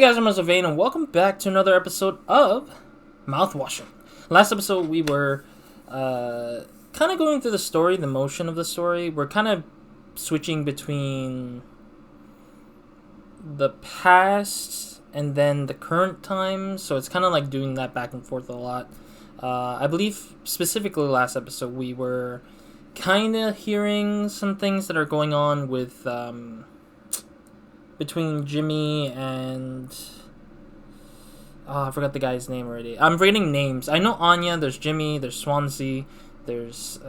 guys, I'm RozaldVane, and welcome back to another episode of Mouthwashing. Last episode, we were kind of going through the story, the motion of the story. We're kind of switching between the past and then the current time, so it's kind of like doing that back and forth a lot. I believe specifically last episode, we were kind of hearing some things that are going on with between Jimmy and I forgot the guy's name already. I'm forgetting names. I know Anya, there's Jimmy, there's Swansea, there's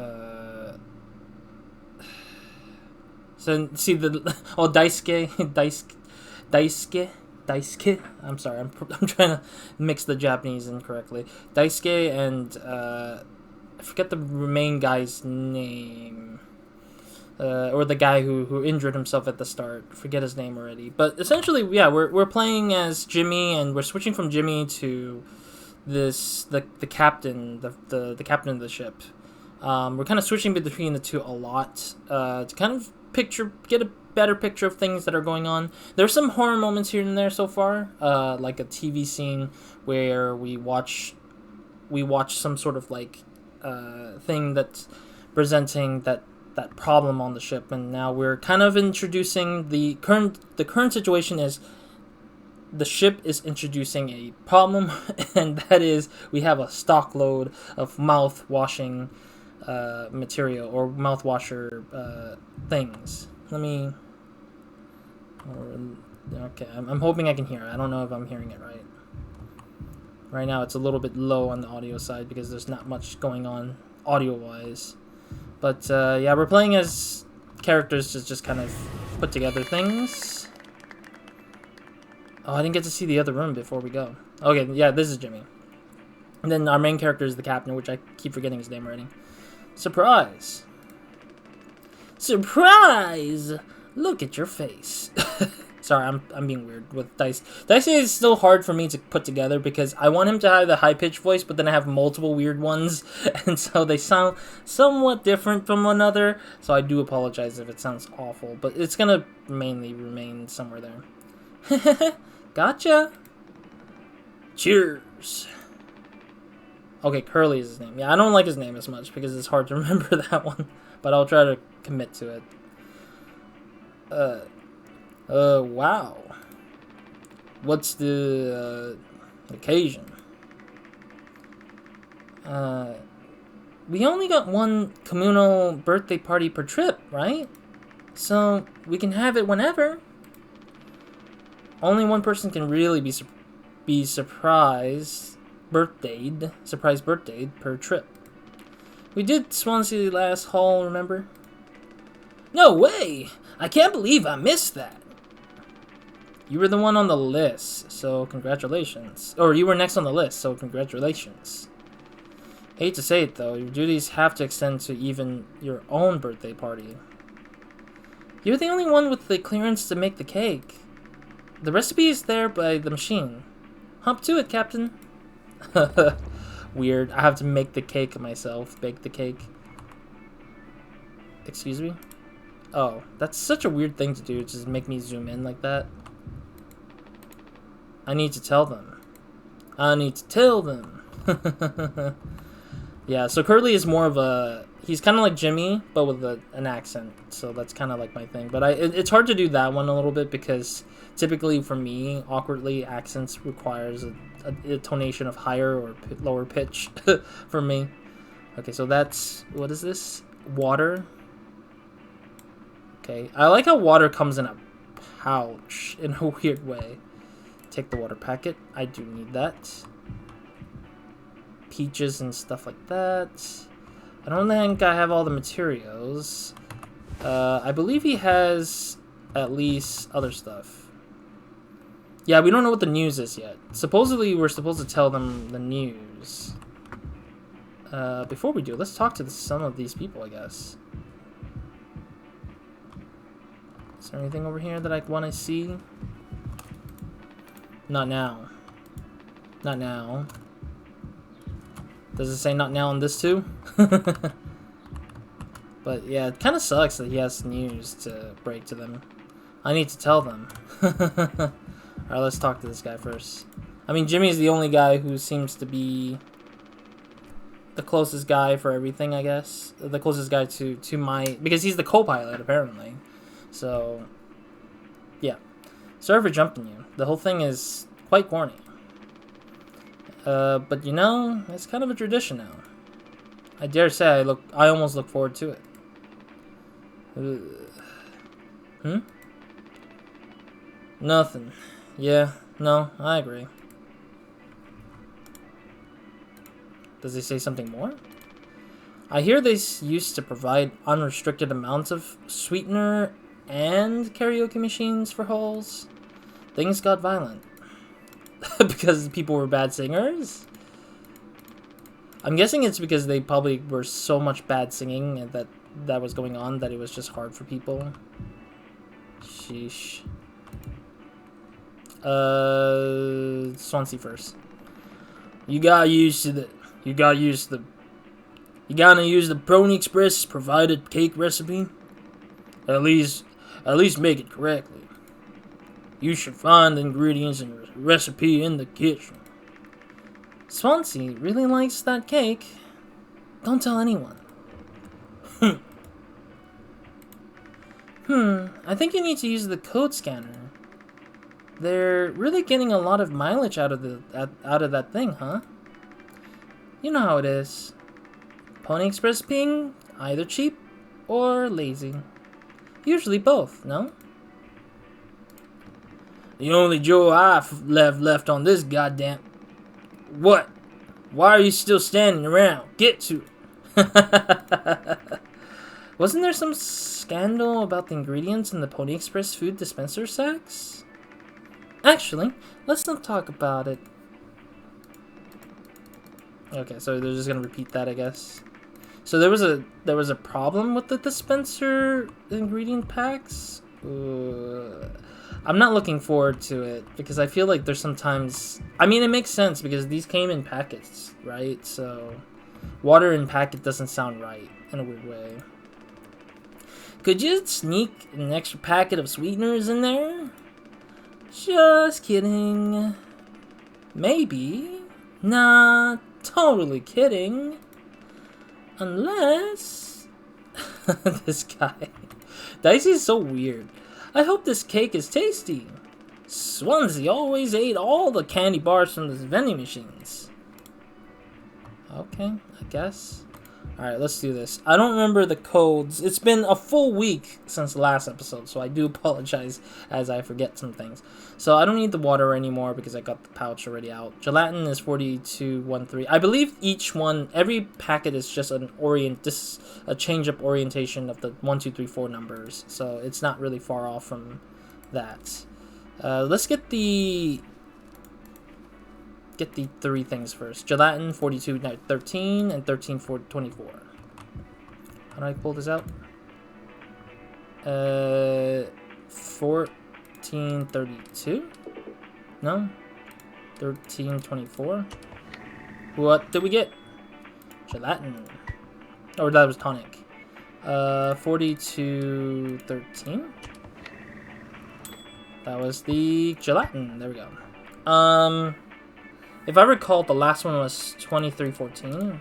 so see the Daisuke. I'm sorry, I'm trying to mix the Japanese incorrectly. Daisuke and I forget the main guy's name. Or the guy who injured himself at the start. Forget his name already. But essentially, yeah, we're playing as Jimmy, and we're switching from Jimmy to the captain, the captain of the ship. We're kind of switching between the two a lot to kind of get a better picture of things that are going on. There's some horror moments here and there so far, like a TV scene where we watch some sort of like thing that's presenting that problem on the ship, and now we're kind of introducing the current situation is the ship is introducing a problem, and that is we have a stock load of mouth-washing material or mouthwasher things. Okay, I'm hoping I can hear it. I don't know if I'm hearing it right. Right now it's a little bit low on the audio side because there's not much going on audio-wise. But, yeah, we're playing as characters to just kind of put together things. Oh, I didn't get to see the other room before we go. Okay, yeah, this is Jimmy. And then our main character is the captain, which I keep forgetting his name already. Surprise! Surprise! Look at your face. Sorry, I'm being weird with Dice. Dice is still hard for me to put together because I want him to have the high-pitched voice, but then I have multiple weird ones, and so they sound somewhat different from one another, so I do apologize if it sounds awful, but it's gonna mainly remain somewhere there. Gotcha! Cheers! Okay, Curly is his name. Yeah, I don't like his name as much because it's hard to remember that one, but I'll try to commit to it. Wow. What's the occasion? We only got one communal birthday party per trip, right? So we can have it whenever. Only one person can really be surprise birthdayed per trip. We did Swansea last haul, remember? No way! I can't believe I missed that. You were the one on the list, so congratulations. Or you were next on the list, so congratulations. Hate to say it though, your duties have to extend to even your own birthday party. You're the only one with the clearance to make the cake. The recipe is there by the machine. Hop to it, Captain. Weird, I have to make the cake myself, bake the cake. Excuse me? Oh, that's such a weird thing to do, just make me zoom in like that. I need to tell them. Yeah, so Curly is more of he's kind of like Jimmy, but with an accent. So that's kind of like my thing. But it's hard to do that one a little bit because typically for me, awkwardly, accents requires a tonation of higher or lower pitch for me. Okay, so that's, what is this? Water. Okay, I like how water comes in a pouch in a weird way. Take the water packet. I do need that. Peaches and stuff like that. I don't think I have all the materials. I believe he has at least other stuff. Yeah, we don't know what the news is yet. Supposedly, we're supposed to tell them the news. Before we do, let's talk to some of these people, I guess. Is there anything over here that I want to see? Not now. Not now. Does it say not now on this too? But yeah, it kind of sucks that he has news to break to them. I need to tell them. Alright, let's talk to this guy first. I mean, Jimmy's the only guy who seems to be the closest guy for everything, I guess. The closest guy to my... Because he's the co-pilot, apparently. So, yeah. Sorry for jumping you. The whole thing is quite corny. But you know, it's kind of a tradition now. I dare say I almost look forward to it. Nothing. Yeah, no, I agree. Does he say something more? I hear they used to provide unrestricted amounts of sweetener and karaoke machines for halls. Things got violent. Because people were bad singers? I'm guessing it's because they probably were so much bad singing and that was going on that it was just hard for people. Sheesh. Swansea first. You gotta use the Pony Express provided cake recipe. At least make it correctly. You should find the ingredients and recipe in the kitchen. Swansea really likes that cake. Don't tell anyone. I think you need to use the code scanner. They're really getting a lot of mileage out of that thing, huh? You know how it is. Pony Express being either cheap or lazy. Usually both, no? The only Joe I've left on this goddamn... What? Why are you still standing around? Get to it. Wasn't there some scandal about the ingredients in the Pony Express food dispenser sacks? Actually, let's not talk about it. Okay, so they're just gonna repeat that, I guess. So there was a problem with the dispenser ingredient packs. I'm not looking forward to it because I feel like there's sometimes... I mean, it makes sense because these came in packets, right? So water in packet doesn't sound right in a weird way. Could you sneak an extra packet of sweeteners in there? Just kidding. Maybe. Nah, totally kidding. Unless... This guy. Dicey's so weird. I hope this cake is tasty. Swansea always ate all the candy bars from the vending machines. Okay, I guess. Alright, let's do this. I don't remember the codes. It's been a full week since the last episode, so I do apologize as I forget some things. So I don't need the water anymore because I got the pouch already out. Gelatin is 4213. I believe each one, every packet is just a change-up orientation of the 1, 2, 3, 4 numbers. So it's not really far off from that. Let's get the three things first. Gelatin 4213 and 13424. How do I pull this out? 1432? No? 1324? What did we get? Gelatin. Or that was tonic. 4213? That was the gelatin. There we go. If I recall, the last one was 2314.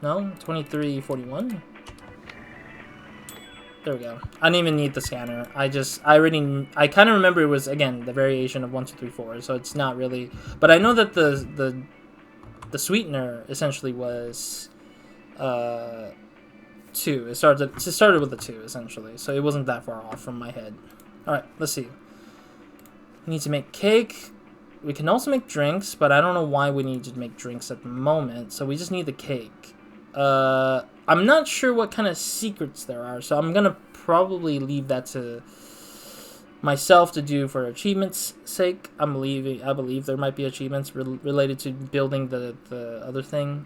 No? 2341? There we go. I didn't even need the scanner. I kind of remember it was, again, the variation of 1, 2, 3, 4. So it's not really... But I know that the sweetener essentially was 2. It started with a 2, essentially. So it wasn't that far off from my head. Alright, let's see. We need to make cake. We can also make drinks, but I don't know why we need to make drinks at the moment. So we just need the cake. I'm not sure what kind of secrets there are, so I'm going to probably leave that to myself to do for achievements' sake. I believe there might be achievements related to building the other thing.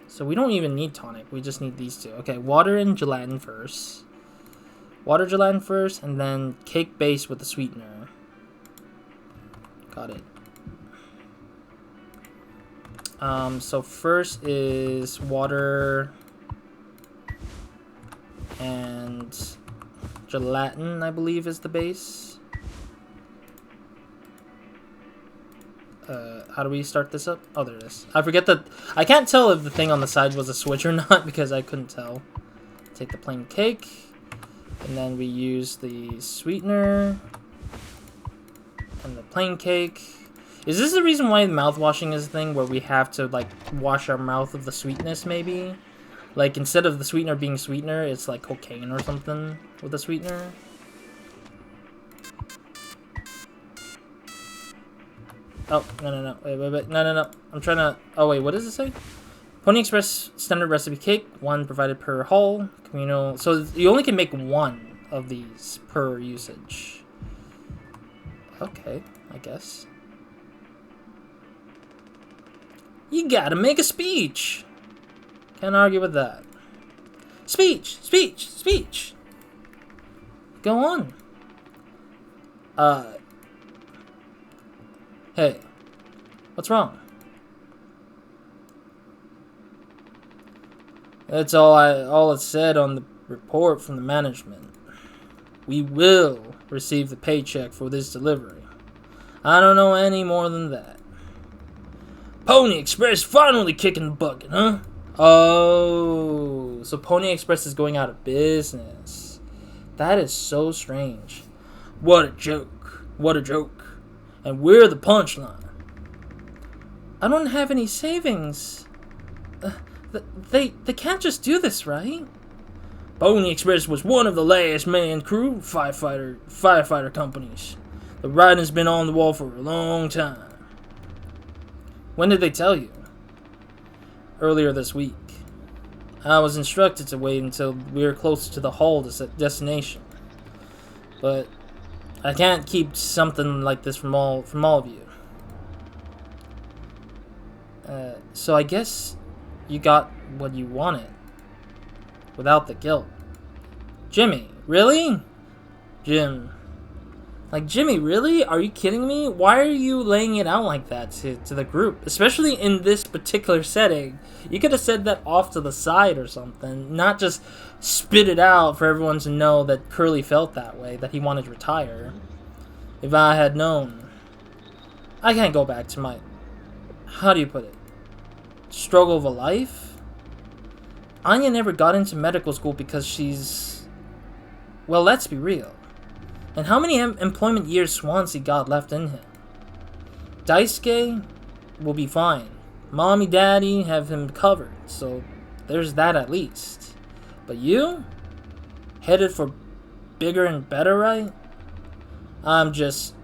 So we don't even need tonic. We just need these two. Okay, water and gelatin first. Water gelatin first, and then cake base with the sweetener. Got it. So first is water and Gelatin, I believe, is the base. How do we start this up? Oh, there it is. I forget that. I can't tell if the thing on the side was a switch or not because I couldn't tell. Take the plain cake. And then we use the sweetener. And the plain cake. Is this the reason why mouthwashing is a thing? Where we have to, like, wash our mouth of the sweetness, maybe? Like, instead of the sweetener being sweetener, it's like cocaine or something with the sweetener. Oh, no. Wait. No. I'm trying to... Oh, wait, what does it say? Pony Express standard recipe cake. 1 provided per haul. Communal... So, you only can make 1 of these per usage. Okay, I guess. You gotta make a speech! Can't argue with that. Speech! Go on. Hey, what's wrong? That's all it said on the report from the management. We will receive the paycheck for this delivery. I don't know any more than that. Pony Express finally kicking the bucket, huh? Oh, so Pony Express is going out of business. That is so strange. What a joke. And we're the punchline. I don't have any savings. They can't just do this, right? Pony Express was one of the last man crew firefighter companies. The writing's been on the wall for a long time. When did they tell you? Earlier this week. I was instructed to wait until we were close to the haul destination. But I can't keep something like this from all of you. So I guess you got what you wanted. Without the guilt. Jimmy, really? Jim. Like, Jimmy, really? Are you kidding me? Why are you laying it out like that to the group? Especially in this particular setting. You could have said that off to the side or something. Not just spit it out for everyone to know that Curly felt that way. That he wanted to retire. If I had known. I can't go back to my... How do you put it? Struggle of a life? Anya never got into medical school because she's... Well, let's be real. And how many employment years Swansea got left in him? Daisuke will be fine. Mommy, Daddy have him covered, so there's that at least. But you? Headed for bigger and better, right? I'm just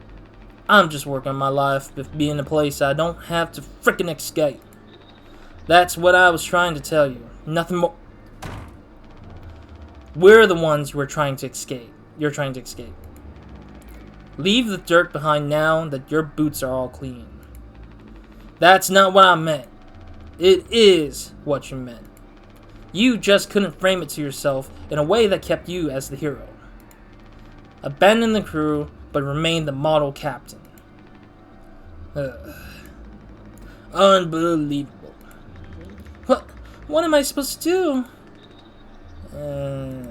working on my life to be in a place I don't have to frickin' escape. That's what I was trying to tell you. Nothing more. We're the ones who are trying to escape. You're trying to escape. Leave the dirt behind now that your boots are all clean. That's not what I meant. It is what you meant. You just couldn't frame it to yourself in a way that kept you as the hero. Abandon the crew, but remain the model captain. Unbelievable. What am I supposed to do?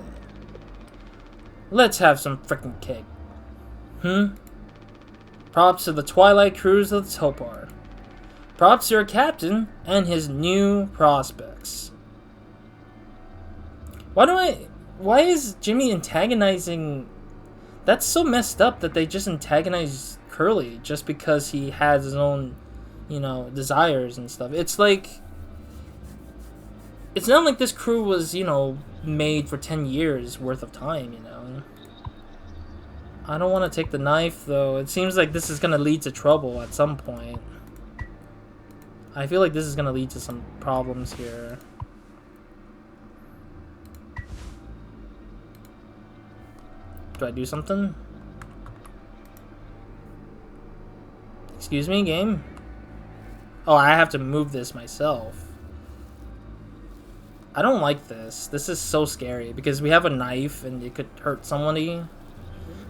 Let's have some frickin' cake. Props to the Twilight Cruise of the Topar. Props to our captain and his new prospects. Why is Jimmy antagonizing... That's so messed up that they just antagonize Curly just because he has his own, desires and stuff. It's like... It's not like this crew was, made for 10 years worth of time, I don't want to take the knife, though. It seems like this is going to lead to trouble at some point. I feel like this is going to lead to some problems here. Do I do something? Excuse me, game? Oh, I have to move this myself. I don't like this. This is so scary because we have a knife and it could hurt somebody.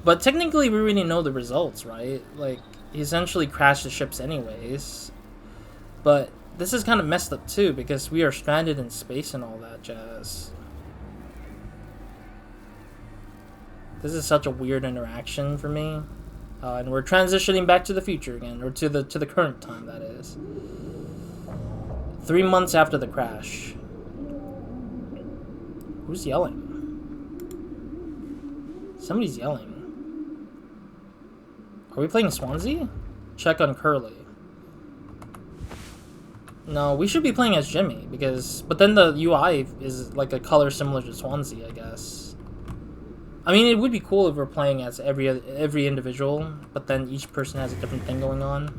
But technically, we already know the results, right? Like, he essentially crashed the ships anyways. But this is kind of messed up, too, because we are stranded in space and all that jazz. This is such a weird interaction for me. And we're transitioning back to the future again, or to the current time, that is. 3 months after the crash. Who's yelling? Somebody's yelling. Are we playing Swansea? Check on Curly. No, we should be playing as Jimmy, because... But then the UI is like a color similar to Swansea, I guess. I mean, it would be cool if we're playing as every individual, but then each person has a different thing going on.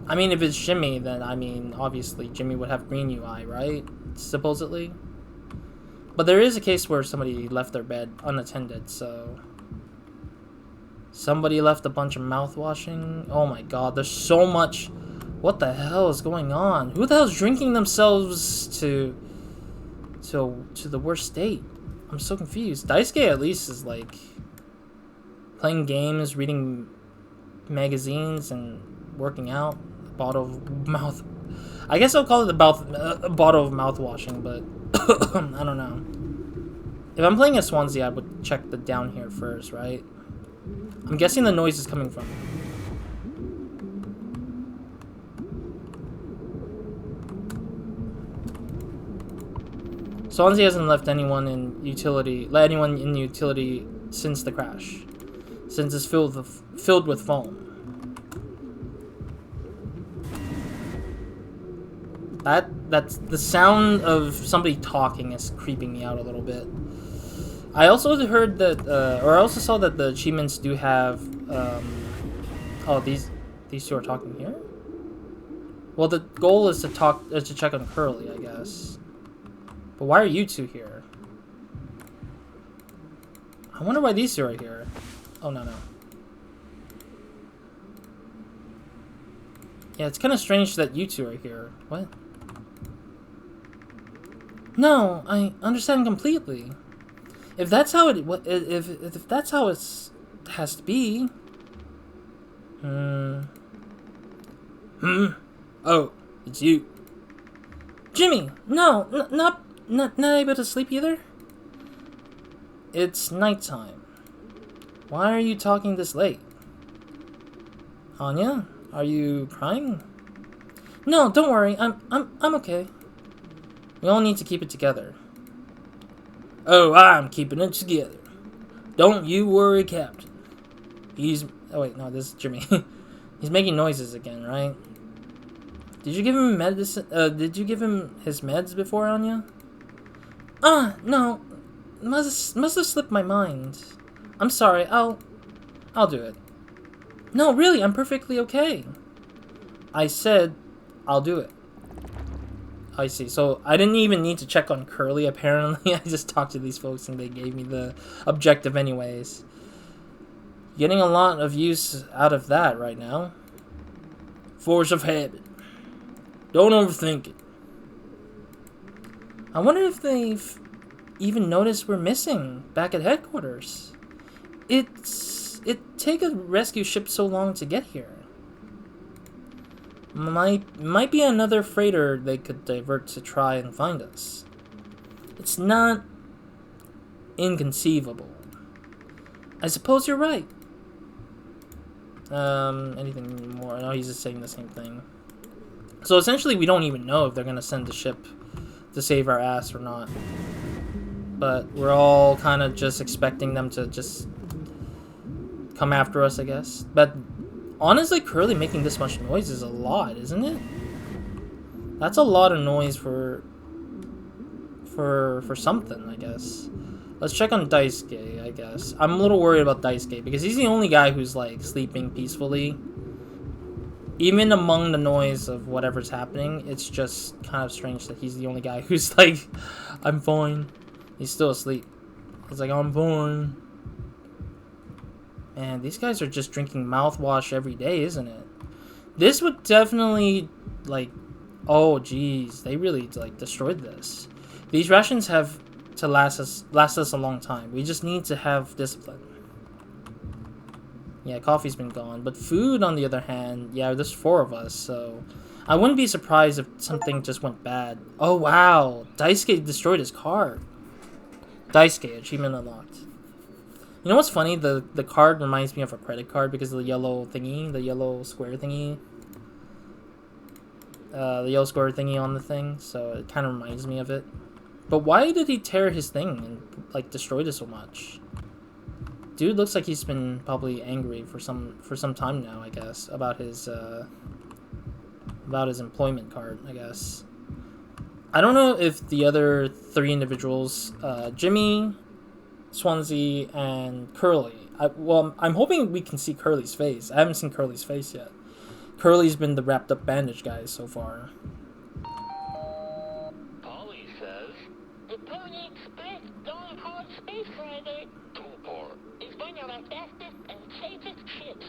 I mean, if it's Jimmy, then, I mean, obviously Jimmy would have green UI, right? Supposedly. But there is a case where somebody left their bed unattended, so... Somebody left a bunch of mouthwashing. Oh my god, there's so much... What the hell is going on? Who the hell is drinking themselves to the worst state? I'm so confused. Daisuke at least is like... Playing games, reading magazines, and working out. Bottle of mouth... I guess I'll call it a bottle of mouthwashing, but... I don't know. If I'm playing as Swansea, I would check the down here first, right? I'm guessing the noise is coming from... Swansea hasn't left anyone in utility since the crash. Since it's filled with foam. That's the sound of somebody talking is creeping me out a little bit. I also heard that, or I also saw that the achievements do have, oh, these two are talking here? Well, the goal is to check on Curly, I guess. But why are you two here? I wonder why these two are here. Oh, no. Yeah, it's kind of strange that you two are here. What? No, I understand completely. If that's how if that's how it has to be. Oh, it's you. Jimmy, no, not able to sleep either. It's nighttime. Why are you talking this late? Anya, are you crying? No, don't worry. I'm okay. We all need to keep it together. Oh, I'm keeping it together. Don't you worry, Captain. Oh wait, no, this is Jimmy. He's making noises again, right? Did you give him medicine? Did you give him his meds before, Anya? No. Must have slipped my mind. I'm sorry. I'll do it. No, really, I'm perfectly okay. I said I'll do it. I see. So I didn't even need to check on Curly, apparently. I just talked to these folks and they gave me the objective anyways. Getting a lot of use out of that right now. Force of habit. Don't overthink it. I wonder if they've even noticed we're missing back at headquarters. It take a rescue ship so long to get here. Might be another freighter they could divert to try and find us. It's not inconceivable. I suppose you're right. Anything more? No, he's just saying the same thing. So essentially, we don't even know if they're gonna send the ship to save our ass or not. But we're all kind of just expecting them to just come after us, I guess. But honestly, Curly making this much noise is a lot, isn't it? That's a lot of noise for something, I guess. Let's check on Daisuke, I guess. I'm a little worried about Daisuke because he's the only guy who's like sleeping peacefully. Even among the noise of whatever's happening, it's just kind of strange that he's the only guy who's like, I'm fine. He's still asleep. He's like, I'm fine. Man, these guys are just drinking mouthwash every day, isn't it? This would definitely, like, oh, geez. They really, like, destroyed this. These rations have to last us a long time. We just need to have discipline. Yeah, coffee's been gone. But food, on the other hand, yeah, there's 4 of us, so I wouldn't be surprised if something just went bad. Oh wow, Daisuke destroyed his card. Daisuke, achievement unlocked. You know what's funny? The card reminds me of a credit card because of the yellow thingy, the yellow square thingy. The yellow square thingy on the thing, so it kind of reminds me of it. But why did he tear his thing and like destroyed it so much? Dude looks like he's been probably angry for some time now, I guess, about his employment card, I guess. I don't know if the other 3 individuals, Jimmy, Swansea, and Curly. Well, I'm hoping we can see Curly's face. I haven't seen Curly's face yet. Curly's been the wrapped up bandage guy so far. Polly says the Pony Express going hard space rider Toolport is one of our fastest and safest ships.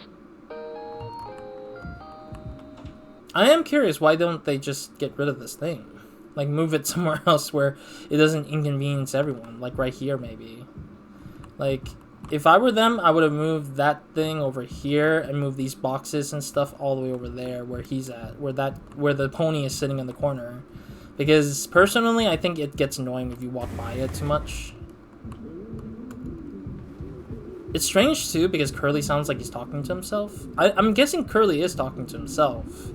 I am curious, why don't they just get rid of this thing? Like, move it somewhere else where it doesn't inconvenience everyone. Like, right here, maybe. Like, if I were them, I would have moved that thing over here and moved these boxes and stuff all the way over there where he's at. Where the pony is sitting in the corner. Because, personally, I think it gets annoying if you walk by it too much. It's strange, too, because Curly sounds like he's talking to himself. I'm guessing Curly is talking to himself.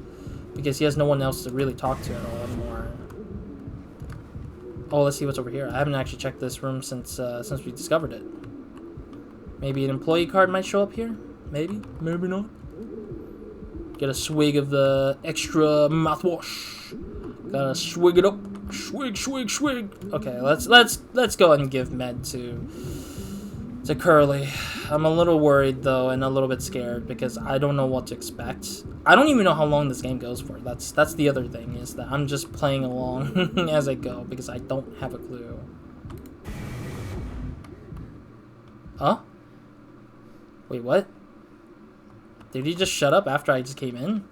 Because he has no one else to really talk to at all anymore. Oh, let's see what's over here. I haven't actually checked this room since we discovered it. Maybe an employee card might show up here? Maybe? Maybe not. Get a swig of the extra mouthwash. Gotta swig it up. Swig, swig, swig. Okay, let's go ahead and give med to Curly. I'm a little worried though, and a little bit scared because I don't know what to expect. I don't even know how long this game goes for. That's the other thing, is that I'm just playing along as I go because I don't have a clue. Huh? Wait, what? Did he just shut up after I just came in?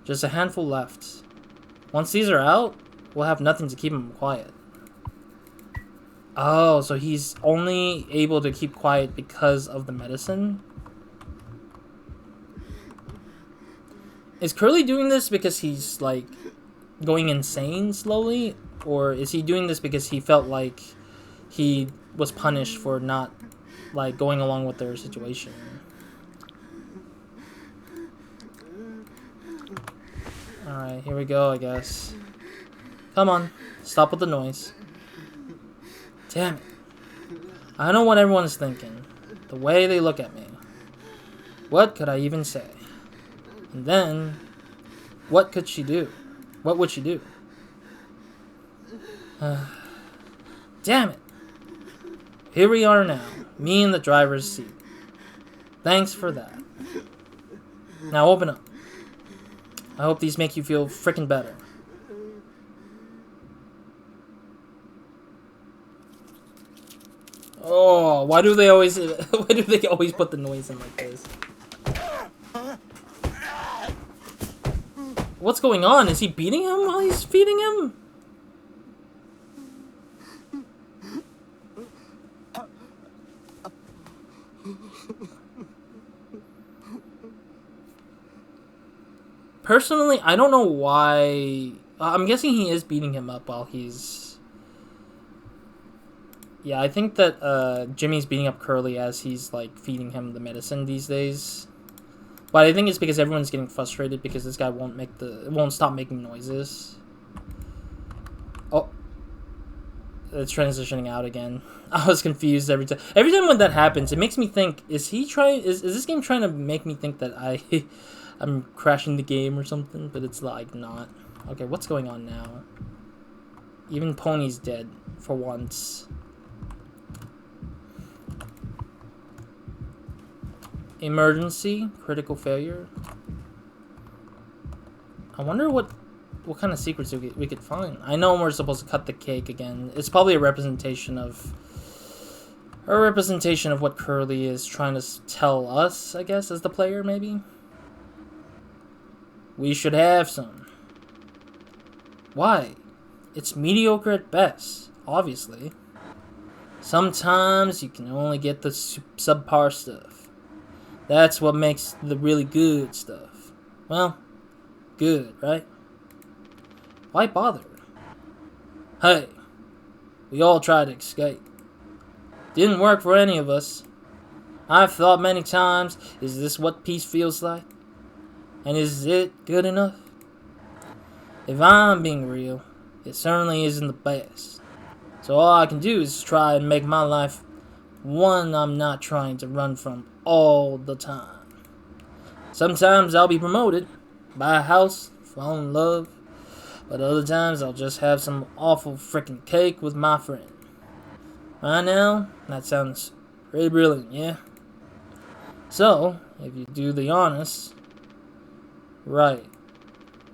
Just a handful left. Once these are out, we'll have nothing to keep him quiet. Oh, so he's only able to keep quiet because of the medicine? Is Curly doing this because he's, like, going insane slowly? Or is he doing this because he felt like he was punished for not, like, going along with their situation? Alright, here we go, I guess. Come on, stop with the noise. Damn it. I know what everyone's thinking. The way they look at me. What could I even say? And then, what could she do? What would she do? Damn it. Here we are now, me in the driver's seat. Thanks for that. Now open up. I hope these make you feel frickin' better. Oh, why do they always put the noise in like this? What's going on? Is he beating him while he's feeding him? Personally, I don't know why. I'm guessing he is beating him up while he's... Yeah, I think that Jimmy's beating up Curly as he's, like, feeding him the medicine these days. But I think it's because everyone's getting frustrated because this guy won't stop making noises. Oh. It's transitioning out again. I was confused every time. Every time when that happens, it makes me think, is this game trying to make me think that I'm crashing the game or something? But it's, like, not. Okay, what's going on now? Even Pony's dead, for once. Emergency, critical failure. I wonder what kind of secrets we could find. I know we're supposed to cut the cake again. It's probably a representation of what Curly is trying to tell us, I guess, as the player, maybe. We should have some. Why? It's mediocre at best, obviously. Sometimes you can only get the subpar stuff. That's what makes the really good stuff. Well, good, right? Why bother? Hey, we all tried to escape. Didn't work for any of us. I've thought many times, is this what peace feels like? And is it good enough? If I'm being real, it certainly isn't the best. So all I can do is try and make my life one I'm not trying to run from all the time. Sometimes I'll be promoted, buy a house, fall in love, but other times I'll just have some awful frickin' cake with my friend. Right now, that sounds pretty brilliant, yeah? So, if you do the honors, right,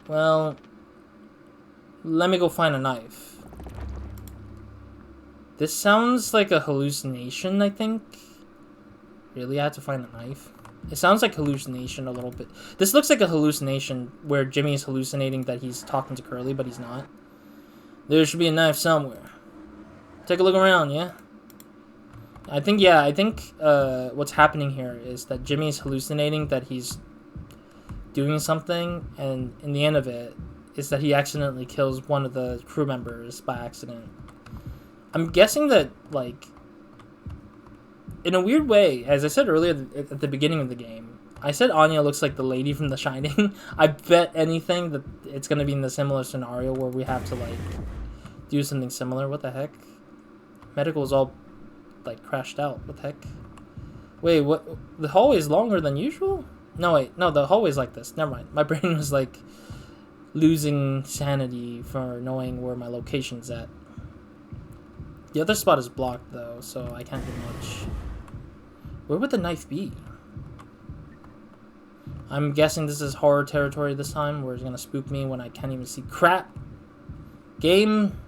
well, let me go find a knife. This sounds like a hallucination, I think. Really, I had to find a knife? It sounds like hallucination a little bit. This looks like a hallucination where Jimmy is hallucinating that he's talking to Curly, but he's not. There should be a knife somewhere. Take a look around, yeah? I think what's happening here is that Jimmy is hallucinating that he's doing something, and in the end of it is that he accidentally kills one of the crew members by accident. I'm guessing that, like, in a weird way, as I said earlier at the beginning of the game, I said Anya looks like the lady from The Shining. I bet anything that it's going to be in the similar scenario where we have to, like, do something similar. What the heck? Medical is all, like, crashed out. What the heck? Wait, what? The hallway is longer than usual? No, wait. No, the hallway's like this. Never mind. My brain was, like, losing sanity for knowing where my location's at. The other spot is blocked, though, so I can't do much. Where would the knife be? I'm guessing this is horror territory this time, where it's gonna spook me when I can't even see crap. Game.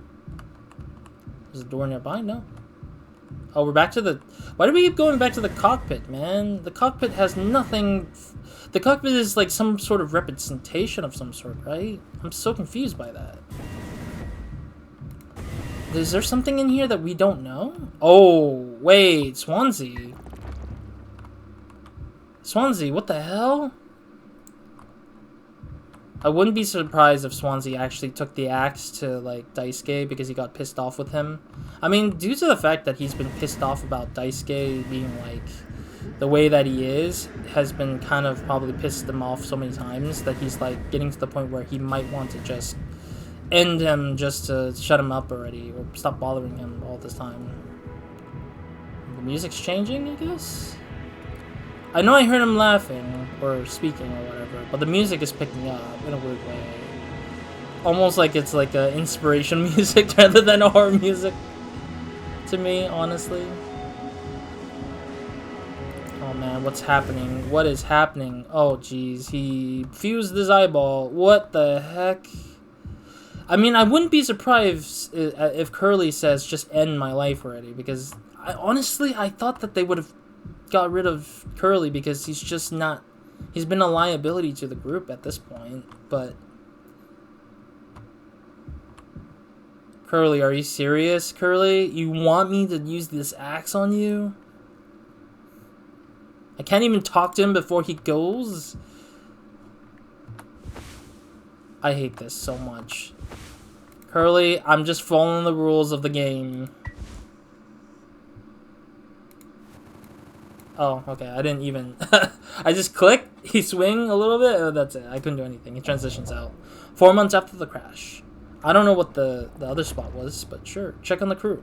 Is the door nearby? No. Oh, we're back to the... Why do we keep going back to the cockpit, man? The cockpit has nothing... The cockpit is like some sort of representation of some sort, right? I'm so confused by that. Is there something in here that we don't know? Oh, wait, Swansea. Swansea, what the hell? I wouldn't be surprised if Swansea actually took the axe to, like, Daisuke because he got pissed off with him. I mean, due to the fact that he's been pissed off about Daisuke being, like, the way that he is, has been kind of probably pissed him off so many times that he's, like, getting to the point where he might want to just end him just to shut him up already, or stop bothering him all this time. The music's changing, I guess? I know I heard him laughing, or speaking, or whatever, but the music is picking up in a weird way. Almost like it's like a inspiration music rather than horror music to me, honestly. Oh man, what's happening? What is happening? Oh jeez, he fused his eyeball. What the heck? I mean, I wouldn't be surprised if Curly says, just end my life already, because honestly, I thought that they would have got rid of Curly because he's just not... He's been a liability to the group at this point, but... Curly, are you serious, Curly? You want me to use this axe on you? I can't even talk to him before he goes? I hate this so much. Curly, I'm just following the rules of the game. Oh, okay, I didn't even... I just click, he swing a little bit, and that's it. I couldn't do anything. He transitions out. 4 months after the crash. I don't know what the other spot was, but sure. Check on the crew.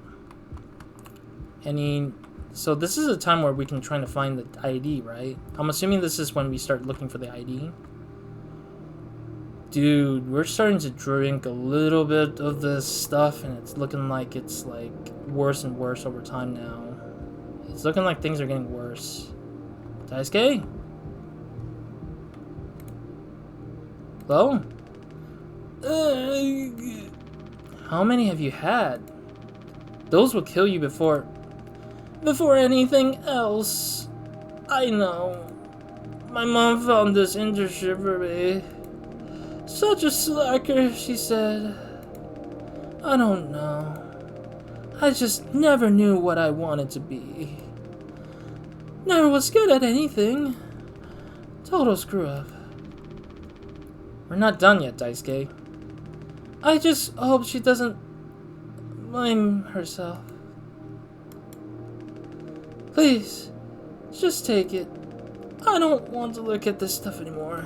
So this is a time where we can try to find the ID, right? I'm assuming this is when we start looking for the ID. Dude, we're starting to drink a little bit of this stuff, and it's looking like it's, like, worse and worse over time now. It's looking like things are getting worse. Daisuke? Hello? How many have you had? Those will kill you before anything else. I know. My mom found this internship for me. Such a slacker, she said. I don't know. I just never knew what I wanted to be. Never was good at anything. Total screw up. We're not done yet, Daisuke. I just hope she doesn't blame herself. Please, just take it. I don't want to look at this stuff anymore.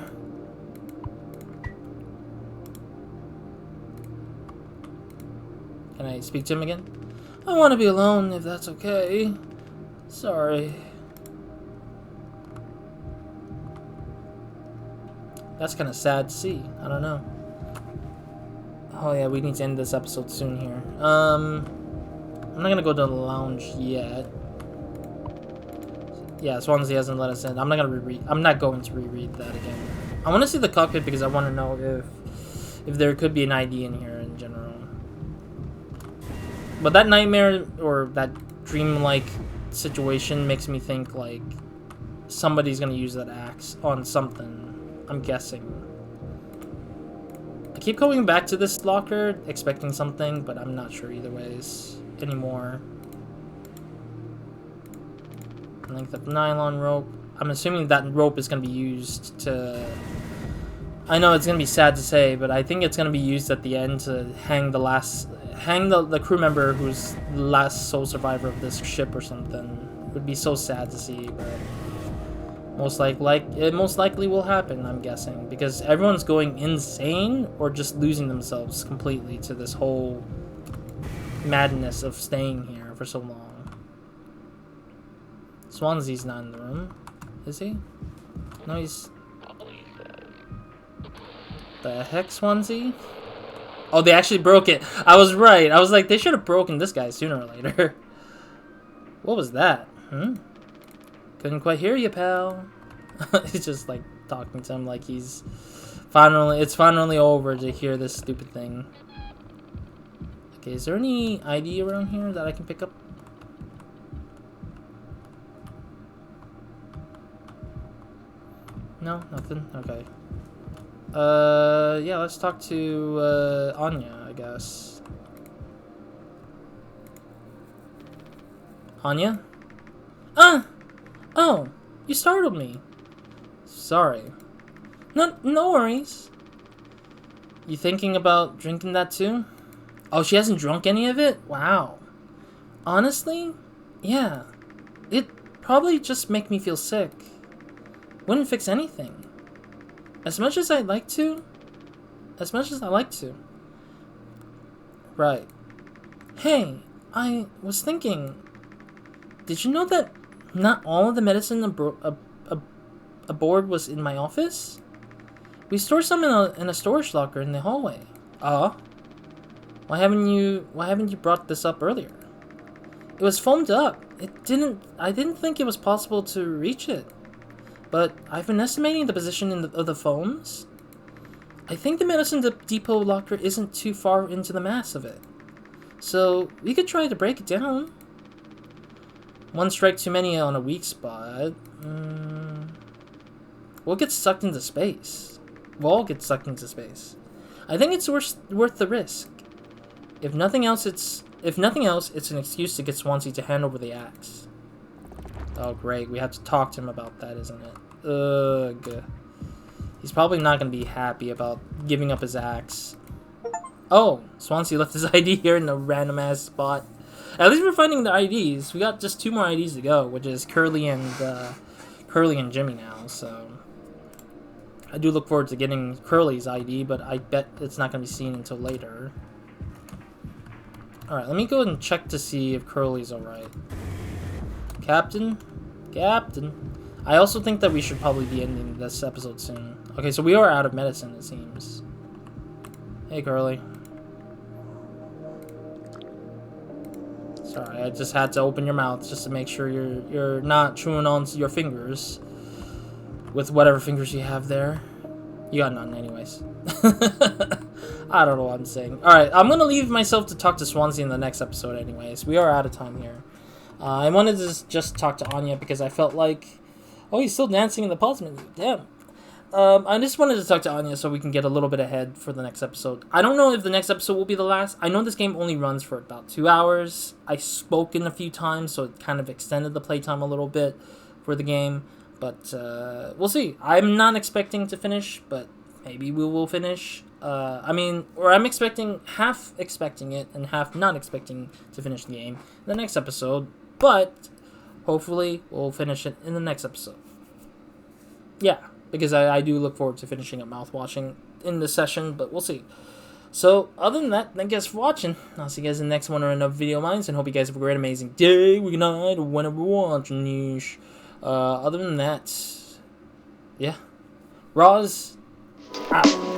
Can I speak to him again? I want to be alone, if that's okay. Sorry. That's kind of sad to see. I don't know. Oh yeah, we need to end this episode soon here. I'm not gonna go to the lounge yet. Yeah, Swansea hasn't let us in. I'm not going to reread that again. I want to see the cockpit because I want to know if there could be an ID in here in general. But that nightmare or that dream-like situation makes me think like somebody's gonna use that axe on something. I'm guessing. I keep going back to this locker expecting something, but I'm not sure either ways anymore. Length of nylon rope. I'm assuming that rope is going to be used to... I know it's going to be sad to say, but I think it's going to be used at the end to hang the crew member who's the last sole survivor of this ship or something. It would be so sad to see, but it most likely will happen, I'm guessing, because everyone's going insane or just losing themselves completely to this whole madness of staying here for so long. Swansea's not in the room, is he? No, he's... The heck, Swansea? Oh, they actually broke it. I was right. I was like, they should have broken this guy sooner or later. What was that? Couldn't quite hear you, pal. He's just like talking to him like he's it's finally over to hear this stupid thing. Okay, is there any ID around here that I can pick up? No, nothing? Okay. Yeah, let's talk to, Anya, I guess. Anya? Oh, you startled me. Sorry. No worries. You thinking about drinking that too? Oh, she hasn't drunk any of it? Wow. Honestly? Yeah. It probably just make me feel sick. Wouldn't fix anything. As much as I'd like to. Right. Hey, I was thinking, did you know that not all of the medicine aboard was in my office? We stored some in a storage locker in the hallway. Why haven't you brought this up earlier? It was foamed up. I didn't think it was possible to reach it. But I've been estimating the position of the foams. I think the medicine depot locker isn't too far into the mass of it. So we could try to break it down. One strike too many on a weak spot. We'll get sucked into space. We'll all get sucked into space. I think it's worth the risk. If nothing else, it's an excuse to get Swansea to hand over the axe. Oh great, we have to talk to him about that, isn't it? Ugh. He's probably not going to be happy about giving up his axe. Oh, Swansea left his ID here in a random ass spot. At least we're finding the IDs. We got just 2 more IDs to go, which is Curly and Jimmy now, so I do look forward to getting Curly's ID, but I bet it's not going to be seen until later. Alright, let me go and check to see if Curly's alright. Captain? I also think that we should probably be ending this episode soon. Okay, so we are out of medicine, it seems. Hey, Curly. Sorry, I just had to open your mouth just to make sure you're not chewing on your fingers. With whatever fingers you have there. You got none anyways. I don't know what I'm saying. Alright, I'm gonna leave myself to talk to Swansea in the next episode anyways. We are out of time here. I wanted to just talk to Anya because I felt like... Oh, he's still dancing in the pause menu. Damn. I just wanted to talk to Anya so we can get a little bit ahead for the next episode. I don't know if the next episode will be the last. I know this game only runs for about 2 hours. I've spoken a few times, so it kind of extended the playtime a little bit for the game. But we'll see. I'm not expecting to finish, but maybe we will finish. I mean, or I'm expecting, half expecting it and half not expecting to finish the game in the next episode, but hopefully we'll finish it in the next episode. Yeah, because I do look forward to finishing up Mouthwashing in this session, but we'll see. So, other than that, thank you guys for watching. I'll see you guys in the next one or another video of mine, and hope you guys have a great, amazing day, week, night, or whenever you're watching this. Other than that, yeah. Roz, out.